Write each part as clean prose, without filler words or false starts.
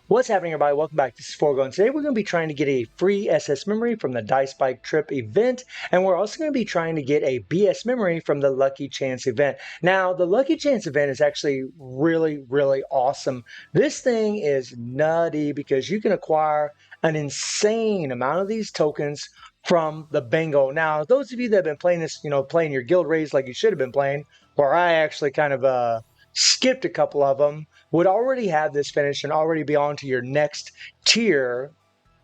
What's happening, everybody? Welcome back. This is Foregone. Today we're going to be trying to get a free SS memory from the Dice Bike Trip event, and we're also going to be trying to get a BS memory from the Lucky Chance event. Now, the Lucky Chance event is actually really awesome. This thing is nutty because you can acquire an insane amount of these tokens from the bingo. Now, those of you that have been playing this, playing your guild raids like you should have been playing, where I actually kind of skipped a couple of them, would already have this finished and already be on to your next tier,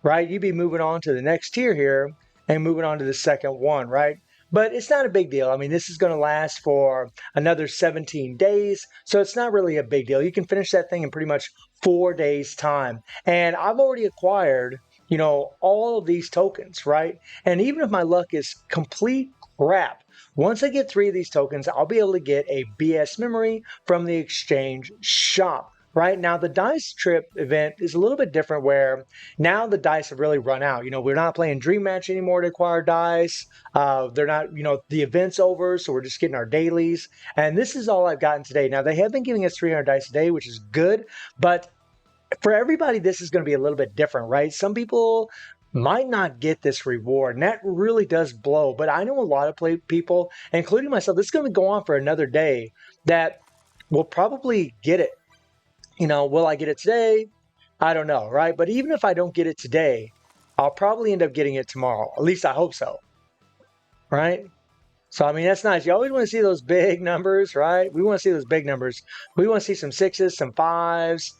right? You'd be moving on to the next tier here and moving on to the second one, right? But it's not a big deal. I mean, this is going to last for another 17 days, so it's not really a big deal. You can finish that thing in pretty much 4 days' time. And I've already acquired, all of these tokens, right? And even if my luck is complete crap, once I get 3 of these tokens, I'll be able to get a BS memory from the exchange shop. Right now, the dice trip event is a little bit different where now the dice have really run out. We're not playing Dream Match anymore to acquire dice. They're not, the event's over, so we're just getting our dailies. And this is all I've gotten today. Now, they have been giving us 300 dice a day, which is good, but for everybody, this is going to be a little bit different, right? Some people might not get this reward, and that really does blow. But I know a lot of people, including myself, this is going to go on for another day, that will probably get it. Will I get it today? I don't know, right? But even if I don't get it today, I'll probably end up getting it tomorrow. At least I hope so, right? So, I mean, that's nice. You always want to see those big numbers, right? We want to see those big numbers. We want to see some 6s, some 5s.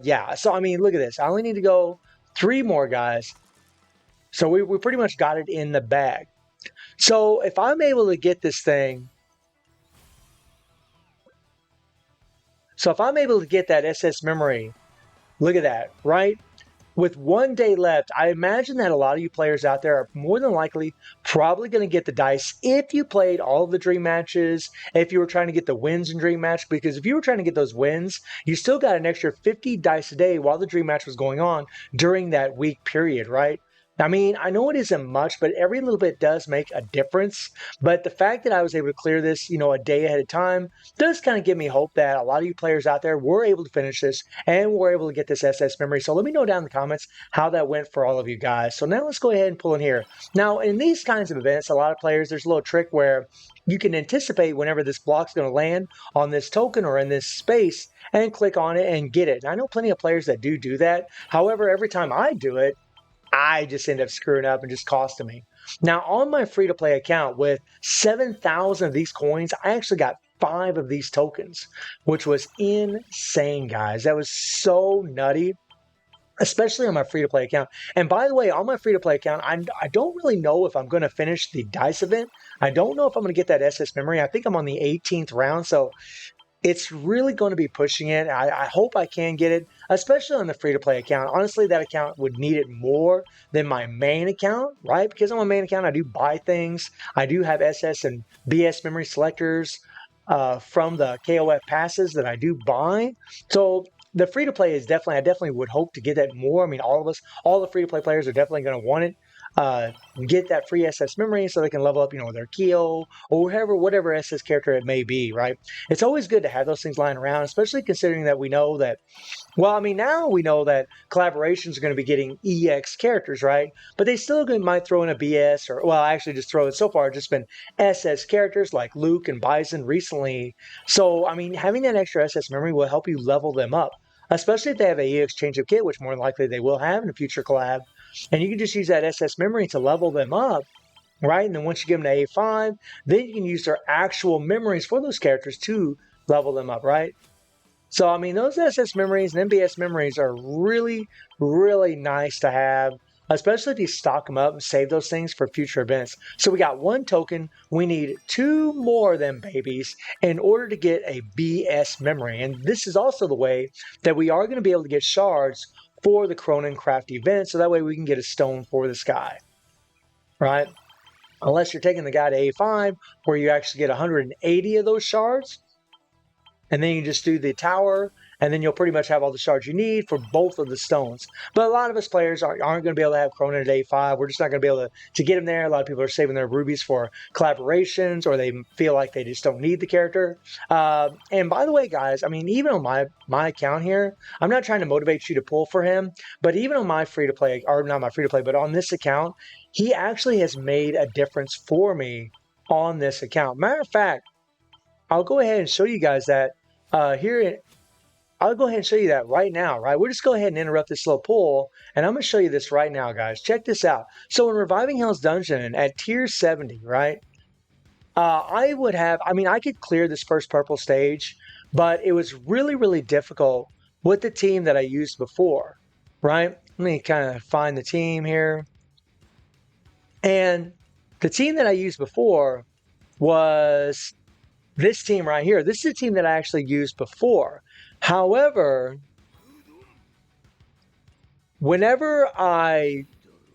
Yeah. So, I mean, look at this. I only need to go 3 more, guys. So we pretty much got it in the bag. So if I'm able to get this thing, that SS memory, look at that, right? With 1 day left, I imagine that a lot of you players out there are more than likely probably going to get the dice if you played all of the dream matches, if you were trying to get the wins in dream match, because if you were trying to get those wins, you still got an extra 50 dice a day while the dream match was going on during that week period, right? I mean, I know it isn't much, but every little bit does make a difference. But the fact that I was able to clear this, a day ahead of time does kind of give me hope that a lot of you players out there were able to finish this and were able to get this SS memory. So let me know down in the comments how that went for all of you guys. So now let's go ahead and pull in here. Now, in these kinds of events, a lot of players, there's a little trick where you can anticipate whenever this block's going to land on this token or in this space and click on it and get it. And I know plenty of players that do that. However, every time I do it, I just end up screwing up and just costing me. Now, on my free-to-play account with 7,000 of these coins, I actually got 5 of these tokens, which was insane, guys. That was so nutty, especially on my free-to-play account. And by the way, on my free-to-play account, I don't really know if I'm going to finish the dice event. I don't know if I'm going to get that SS memory. I think I'm on the 18th round, so it's really going to be pushing it. I hope I can get it, especially on the free-to-play account. Honestly, that account would need it more than my main account, right? Because on my main account, I do buy things. I do have SS and BS memory selectors from the KOF passes that I do buy. So the free-to-play is I definitely would hope to get that more. I mean, all the free-to-play players are definitely going to want it. Get that free SS memory so they can level up, their Kyo or whatever SS character it may be, right? It's always good to have those things lying around, especially considering that we know that, well, I mean, now we know that collaborations are going to be getting EX characters, right? But they still might throw in a BS or, well, actually just throw it so far, just been SS characters like Luke and Bison recently. So, I mean, having that extra SS memory will help you level them up, especially if they have a EX change of kit, which more than likely they will have in a future collab. And you can just use that SS memory to level them up, right? And then once you give them to A5, then you can use their actual memories for those characters to level them up, right? So, I mean, those SS memories and MBS memories are really nice to have, especially if you stock them up and save those things for future events. So we got 1 token. We need 2 more of them babies in order to get a BS memory. And this is also the way that we are going to be able to get shards for the Krohnen craft event, so that way we can get a stone for the sky, right? Unless you're taking the guy to A5, where you actually get 180 of those shards, and then you just do the tower and then you'll pretty much have all the shards you need for both of the stones. But a lot of us players aren't going to be able to have Krohnen at A5. We're just not going to be able to get him there. A lot of people are saving their rubies for collaborations, or they feel like they just don't need the character. And by the way, guys, I mean, even on my account here, I'm not trying to motivate you to pull for him, but even on my free-to-play, or not my free-to-play, but on this account, he actually has made a difference for me on this account. Matter of fact, I'll go ahead and show you guys that here. I'll go ahead and show you that right now, right? We'll just go ahead and interrupt this little pull, and I'm going to show you this right now, guys. Check this out. So in Reviving Hell's Dungeon at tier 70, right? I could clear this first purple stage, but it was really, really difficult with the team that I used before, right? Let me kind of find the team here. And the team that I used before was this team right here. This is a team that I actually used before. However, I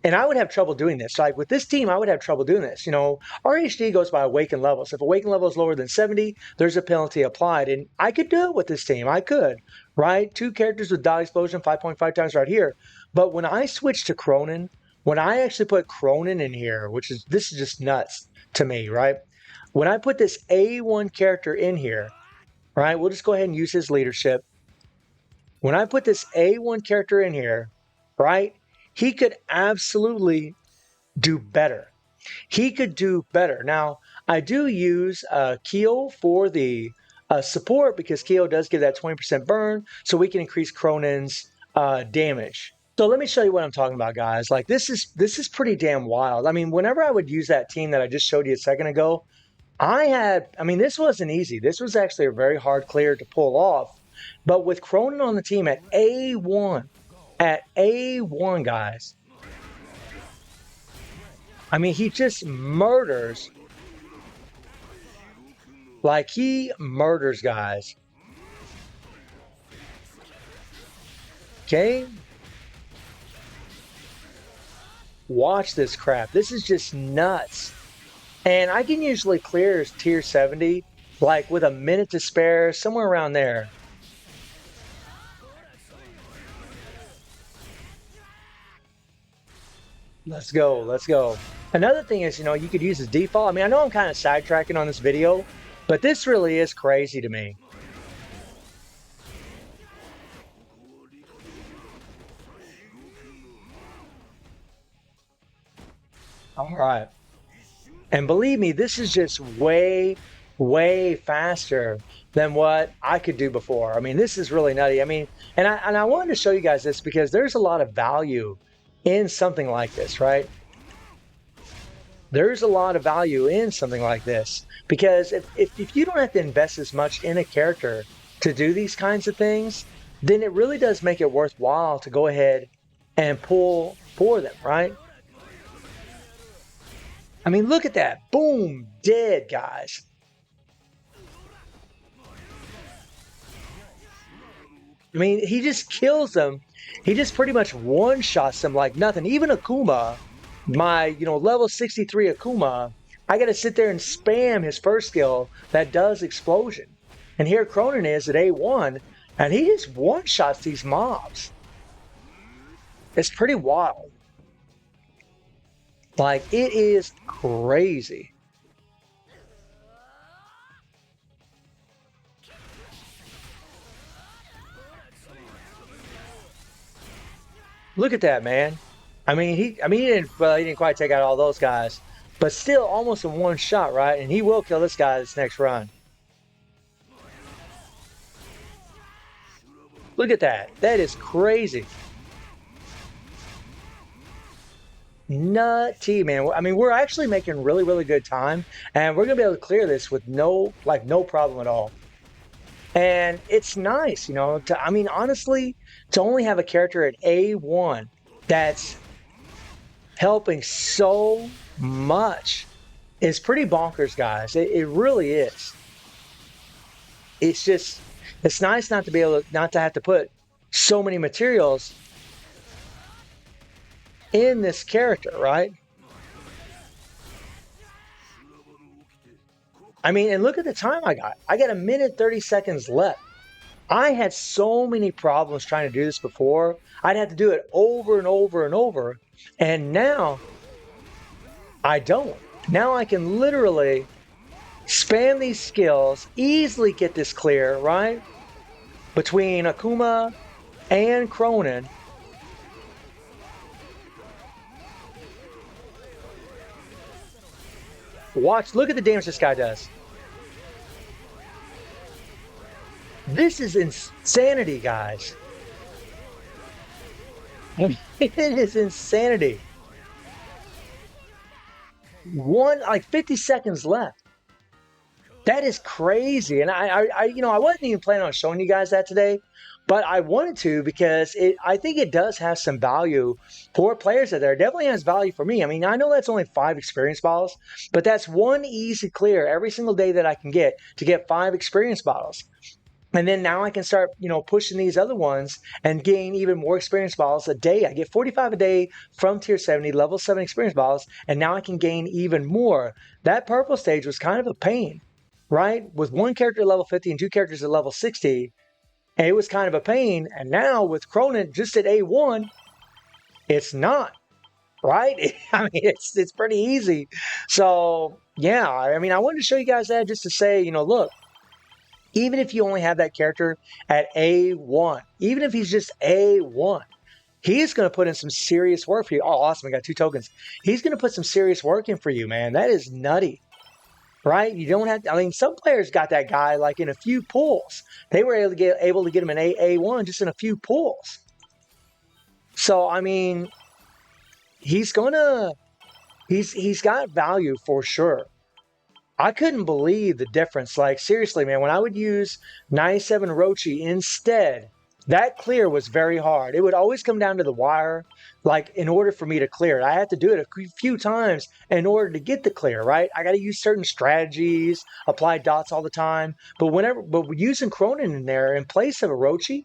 would have trouble doing this. Like with this team, I would have trouble doing this. You know, RHD goes by awakened levels. If awakened level is lower than 70, there's a penalty applied. And I could do it with this team. I could, right? 2 characters with dot explosion, 5.5 times right here. But when I switched to Krohnen, when I actually put Krohnen in here, this is just nuts to me, right? When I put this A1 character in here, right, we'll just go ahead and use his leadership. When I put this A1 character in here, right, he could absolutely do better. He could do better. Now, I do use Keo for the support because Keo does give that 20% burn, so we can increase Kronen's damage. So let me show you what I'm talking about, guys. Like this is pretty damn wild. I mean, whenever I would use that team that I just showed you a second ago, this wasn't easy. This was actually a very hard clear to pull off. But with Krohnen on the team at A1, guys, I mean, he just murders. Like, he murders, guys. Okay? Watch this crap. This is just nuts. And I can usually clear tier 70, like with a minute to spare, somewhere around there. Let's go, let's go. Another thing is, you know, you could use his default. I mean, I know I'm kind of sidetracking on this video, but this really is crazy to me. All right. And believe me, this is just way, way faster than what I could do before. I mean, this is really nutty. I mean, and I wanted to show you guys this because there's a lot of value in something like this, right? There's a lot of value in something like this because if you don't have to invest as much in a character to do these kinds of things, then it really does make it worthwhile to go ahead and pull for them, right? I mean, look at that. Boom, dead, guys. I mean, he just kills them. He just pretty much one-shots them like nothing. Even Akuma, my, level 63 Akuma, I got to sit there and spam his first skill that does explosion. And here Krohnen is at A1, and he just one-shots these mobs. It's pretty wild. Like, it is crazy. Look at that, man. I mean, he didn't quite take out all those guys, but still almost in one shot, right? And he will kill this guy this next run. Look at that. That is crazy. Nutty, man. I mean, we're actually making really, really good time, and we're gonna be able to clear this with no problem at all. And it's nice, honestly, to only have a character at A1 that's helping so much is pretty bonkers, guys. It really is. It's nice not to have to put so many materials in this character, right? I mean, and look at the time I got. I got a minute 30 seconds left. I had so many problems trying to do this before. I'd have to do it over and over and over. And now I don't. Now I can literally spam these skills, easily get this clear, right? Between Akuma and Krohnen. Watch, look at the damage this guy does. This is insanity, guys. It is insanity. Like 50 seconds left. That is crazy. And I wasn't even planning on showing you guys that today, but I wanted to because I think it does have some value for players out there. It definitely has value for me. I mean, I know that's only 5 experience bottles, but that's one easy clear every single day that I can get to get 5 experience bottles. And then now I can start, pushing these other ones and gain even more experience bottles a day. I get 45 a day from tier 70, level 7 experience bottles, and now I can gain even more. That purple stage was kind of a pain, right? With one character at level 50 and 2 characters at level 60, and it was kind of a pain. And now with Krohnen just at A1, it's not, right? I mean, it's pretty easy. So, yeah, I mean, I wanted to show you guys that just to say, look, even if you only have that character at A1, even if he's just A1, he's going to put in some serious work for you. Oh, awesome. I got 2 tokens. He's going to put some serious work in for you, man. That is nutty, right? You don't have to, I mean, some players got that guy like in a few pulls. They were able to get him in A1 just in a few pulls. So, I mean, he's got value for sure. I couldn't believe the difference. Like, seriously, man, when I would use 97 Rochi instead, that clear was very hard. It would always come down to the wire. Like, in order for me to clear it, I had to do it a few times in order to get the clear, right? I got to use certain strategies, apply dots all the time. But using Krohnen in there in place of a Rochi,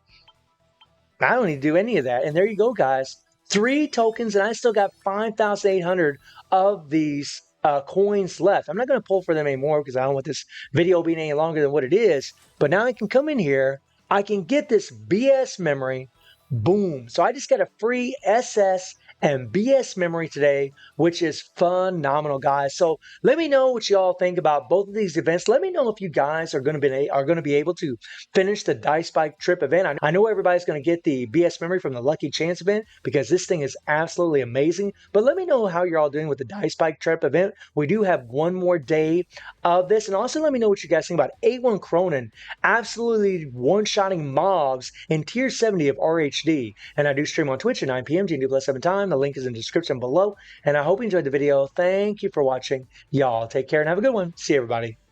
I don't need to do any of that. And there you go, guys. 3 tokens, and I still got 5,800 of these coins left. I'm not going to pull for them anymore because I don't want this video being any longer than what it is. But now I can come in here. I can get this BS memory. Boom. So I just got a free SS and BS memory today, which is phenomenal, guys. So let me know what y'all think about both of these events. Let me know if you guys are going to be able to finish the Dice Bike Trip event. I know everybody's going to get the BS memory from the Lucky Chance event because this thing is absolutely amazing. But let me know how you're all doing with the Dice Bike Trip event. We do have one more day of this. And also let me know what you guys think about A1 Krohnen absolutely one-shotting mobs in tier 70 of RHD. And I do stream on Twitch at 9 p.m. GNW+7 time. The link is in the description below. And I hope you enjoyed the video. Thank you for watching. Y'all take care and have a good one. See you, everybody.